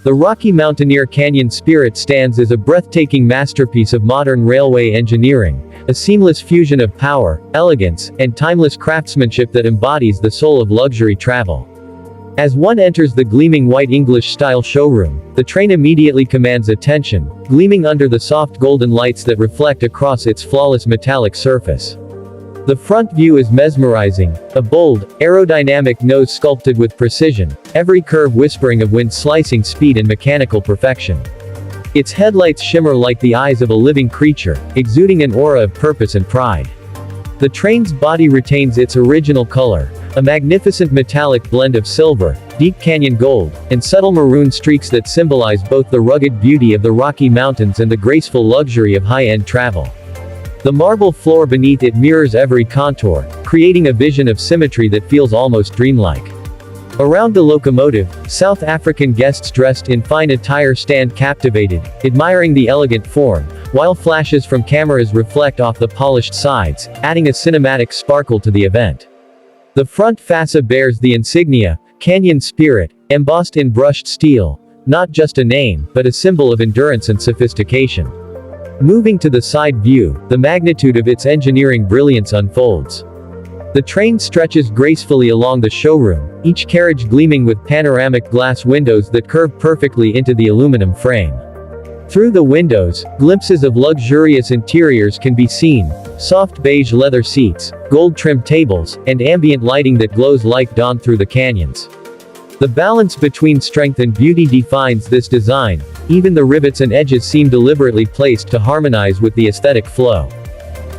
The Rocky Mountaineer Canyon Spirit stands as a breathtaking masterpiece of modern railway engineering, a seamless fusion of power, elegance, and timeless craftsmanship that embodies the soul of luxury travel. As one enters the gleaming white English-style showroom, the train immediately commands attention, gleaming under the soft golden lights that reflect across its flawless metallic surface. The front view is mesmerizing, a bold, aerodynamic nose sculpted with precision, every curve whispering of wind-slicing speed and mechanical perfection. Its headlights shimmer like the eyes of a living creature, exuding an aura of purpose and pride. The train's body retains its original color, a magnificent metallic blend of silver, deep canyon gold, and subtle maroon streaks that symbolize both the rugged beauty of the Rocky Mountains and the graceful luxury of high-end travel. The marble floor beneath it mirrors every contour, creating a vision of symmetry that feels almost dreamlike. Around the locomotive, South African guests dressed in fine attire stand captivated, admiring the elegant form, while flashes from cameras reflect off the polished sides, adding a cinematic sparkle to the event. The front fascia bears the insignia, Canyon Spirit, embossed in brushed steel, not just a name, but a symbol of endurance and sophistication. Moving to the side view, the magnitude of its engineering brilliance unfolds. The train stretches gracefully along the showroom, each carriage gleaming with panoramic glass windows that curve perfectly into the aluminum frame. Through the windows, glimpses of luxurious interiors can be seen, soft beige leather seats, gold-trimmed tables, and ambient lighting that glows like dawn through the canyons. The balance between strength and beauty defines this design, even the rivets and edges seem deliberately placed to harmonize with the aesthetic flow.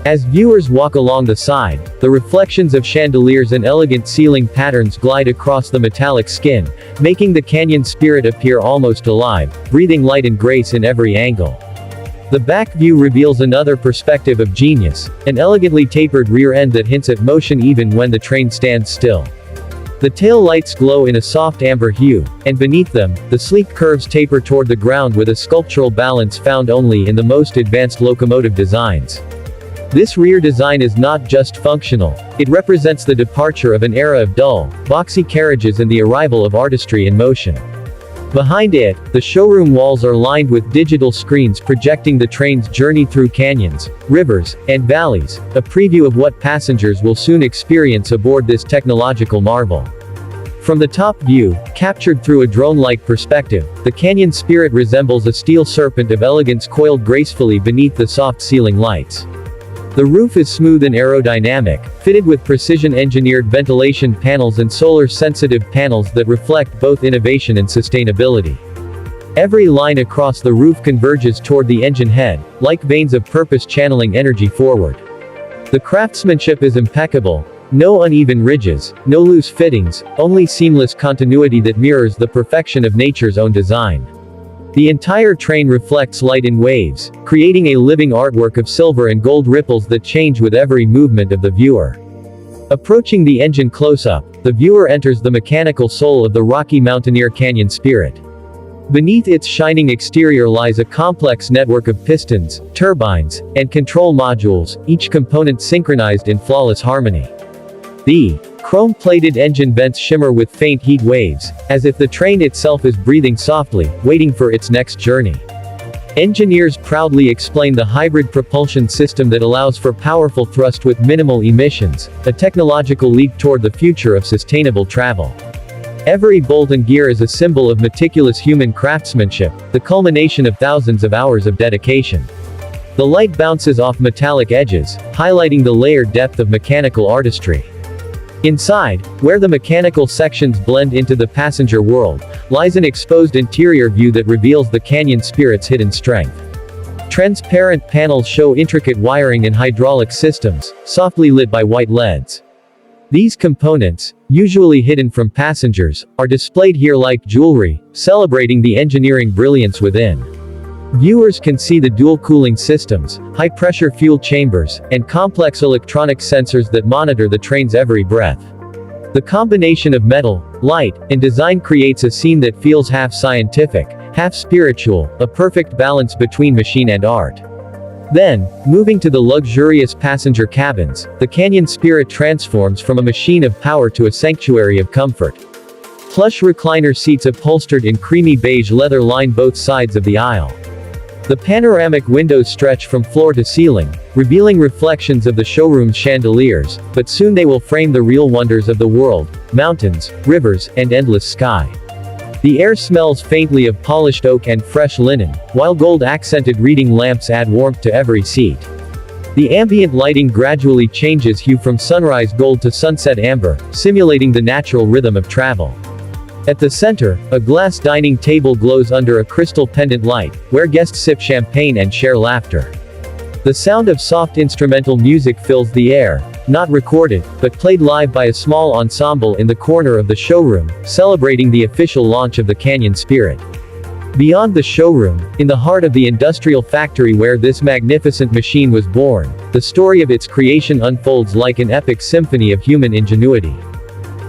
As viewers walk along the side, the reflections of chandeliers and elegant ceiling patterns glide across the metallic skin, making the Canyon Spirit appear almost alive, breathing light and grace in every angle. The back view reveals another perspective of genius, an elegantly tapered rear end that hints at motion even when the train stands still. The tail lights glow in a soft amber hue, and beneath them, the sleek curves taper toward the ground with a sculptural balance found only in the most advanced locomotive designs. This rear design is not just functional, it represents the departure of an era of dull, boxy carriages and the arrival of artistry in motion. Behind it, the showroom walls are lined with digital screens projecting the train's journey through canyons, rivers, and valleys, a preview of what passengers will soon experience aboard this technological marvel. From the top view, captured through a drone-like perspective, the Canyon Spirit resembles a steel serpent of elegance coiled gracefully beneath the soft ceiling lights. The roof is smooth and aerodynamic, fitted with precision-engineered ventilation panels and solar-sensitive panels that reflect both innovation and sustainability. Every line across the roof converges toward the engine head, like veins of purpose channeling energy forward. The craftsmanship is impeccable. No uneven ridges, no loose fittings, only seamless continuity that mirrors the perfection of nature's own design. The entire train reflects light in waves, creating a living artwork of silver and gold ripples that change with every movement of the viewer. Approaching the engine close-up, the viewer enters the mechanical soul of the Rocky Mountaineer Canyon Spirit. Beneath its shining exterior lies a complex network of pistons, turbines, and control modules, each component synchronized in flawless harmony. The chrome-plated engine vents shimmer with faint heat waves, as if the train itself is breathing softly, waiting for its next journey. Engineers proudly explain the hybrid propulsion system that allows for powerful thrust with minimal emissions, a technological leap toward the future of sustainable travel. Every bolt and gear is a symbol of meticulous human craftsmanship, the culmination of thousands of hours of dedication. The light bounces off metallic edges, highlighting the layered depth of mechanical artistry. Inside, where the mechanical sections blend into the passenger world, lies an exposed interior view that reveals the Canyon Spirit's hidden strength. Transparent panels show intricate wiring and hydraulic systems, softly lit by white LEDs. These components, usually hidden from passengers, are displayed here like jewelry, celebrating the engineering brilliance within. Viewers can see the dual cooling systems, high-pressure fuel chambers, and complex electronic sensors that monitor the train's every breath. The combination of metal, light, and design creates a scene that feels half scientific, half spiritual, a perfect balance between machine and art. Then, moving to the luxurious passenger cabins, the Canyon Spirit transforms from a machine of power to a sanctuary of comfort. Plush recliner seats upholstered in creamy beige leather line both sides of the aisle. The panoramic windows stretch from floor to ceiling, revealing reflections of the showroom's chandeliers, but soon they will frame the real wonders of the world: mountains, rivers, and endless sky. The air smells faintly of polished oak and fresh linen, while gold-accented reading lamps add warmth to every seat. The ambient lighting gradually changes hue from sunrise gold to sunset amber, simulating the natural rhythm of travel. At the center, a glass dining table glows under a crystal pendant light, where guests sip champagne and share laughter. The sound of soft instrumental music fills the air, not recorded, but played live by a small ensemble in the corner of the showroom, celebrating the official launch of the Canyon Spirit. Beyond the showroom, in the heart of the industrial factory where this magnificent machine was born, the story of its creation unfolds like an epic symphony of human ingenuity.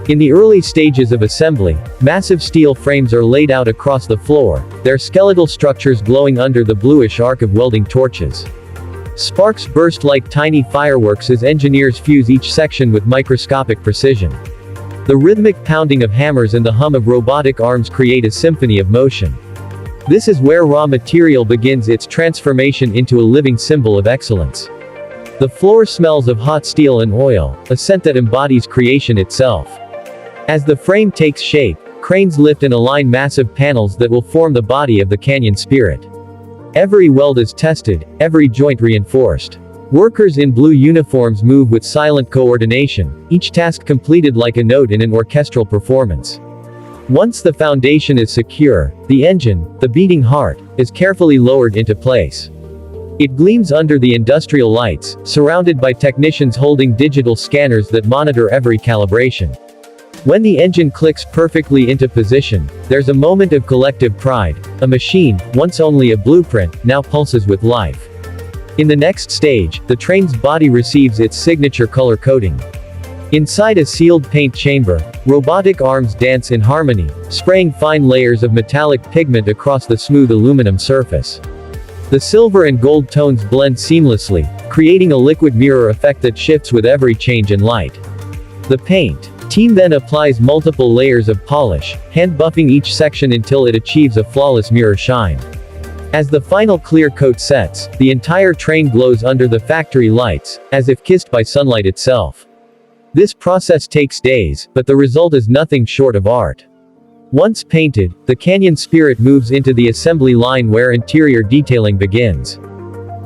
In the early stages of assembly, massive steel frames are laid out across the floor, their skeletal structures glowing under the bluish arc of welding torches. Sparks burst like tiny fireworks as engineers fuse each section with microscopic precision. The rhythmic pounding of hammers and the hum of robotic arms create a symphony of motion. This is where raw material begins its transformation into a living symbol of excellence. The floor smells of hot steel and oil, a scent that embodies creation itself. As the frame takes shape, cranes lift and align massive panels that will form the body of the Canyon Spirit. Every weld is tested, every joint reinforced. Workers in blue uniforms move with silent coordination, each task completed like a note in an orchestral performance. Once the foundation is secure, the engine, the beating heart, is carefully lowered into place. It gleams under the industrial lights, surrounded by technicians holding digital scanners that monitor every calibration. When the engine clicks perfectly into position, there's a moment of collective pride. A machine, once only a blueprint, now pulses with life. In the next stage, the train's body receives its signature color coding. Inside a sealed paint chamber, robotic arms dance in harmony, spraying fine layers of metallic pigment across the smooth aluminum surface. The silver and gold tones blend seamlessly, creating a liquid mirror effect that shifts with every change in light. The paint team then applies multiple layers of polish, hand buffing each section until it achieves a flawless mirror shine. As the final clear coat sets, the entire train glows under the factory lights, as if kissed by sunlight itself. This process takes days, but the result is nothing short of art. Once painted, the Canyon Spirit moves into the assembly line where interior detailing begins.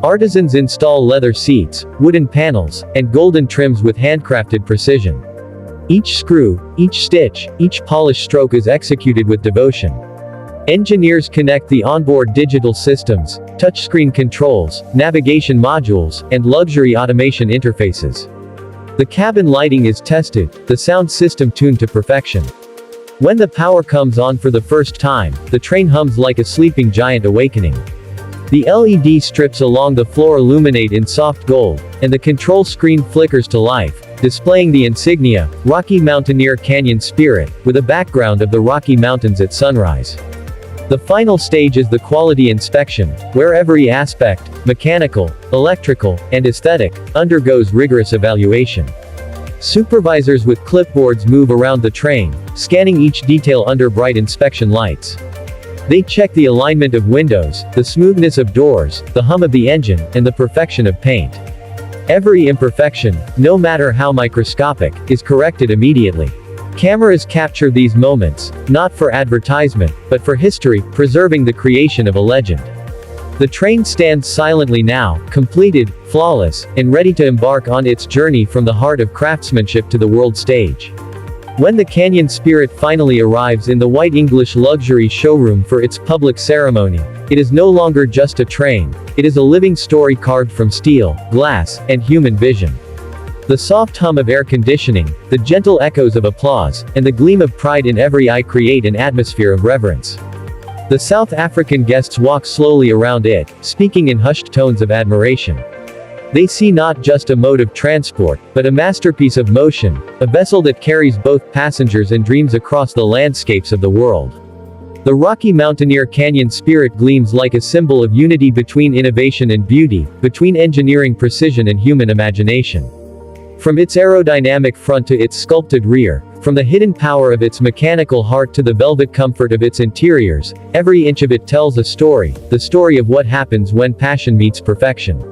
Artisans install leather seats, wooden panels, and golden trims with handcrafted precision. Each screw, each stitch, each polished stroke is executed with devotion. Engineers connect the onboard digital systems, touchscreen controls, navigation modules, and luxury automation interfaces. The cabin lighting is tested, the sound system tuned to perfection. When the power comes on for the first time, the train hums like a sleeping giant awakening. The LED strips along the floor illuminate in soft gold, and the control screen flickers to life, displaying the insignia, Rocky Mountaineer Canyon Spirit, with a background of the Rocky Mountains at sunrise. The final stage is the quality inspection, where every aspect, mechanical, electrical, and aesthetic, undergoes rigorous evaluation. Supervisors with clipboards move around the train, scanning each detail under bright inspection lights. They check the alignment of windows, the smoothness of doors, the hum of the engine, and the perfection of paint. Every imperfection, no matter how microscopic, is corrected immediately. Cameras capture these moments, not for advertisement, but for history, preserving the creation of a legend. The train stands silently now, completed, flawless, and ready to embark on its journey from the heart of craftsmanship to the world stage. When the Canyon Spirit finally arrives in the white English luxury showroom for its public ceremony, it is no longer just a train, it is a living story carved from steel, glass, and human vision. The soft hum of air conditioning, the gentle echoes of applause, and the gleam of pride in every eye create an atmosphere of reverence. The South African guests walk slowly around it, speaking in hushed tones of admiration. They see not just a mode of transport, but a masterpiece of motion, a vessel that carries both passengers and dreams across the landscapes of the world. The Rocky Mountaineer Canyon Spirit gleams like a symbol of unity between innovation and beauty, between engineering precision and human imagination. From its aerodynamic front to its sculpted rear, from the hidden power of its mechanical heart to the velvet comfort of its interiors, every inch of it tells a story, the story of what happens when passion meets perfection.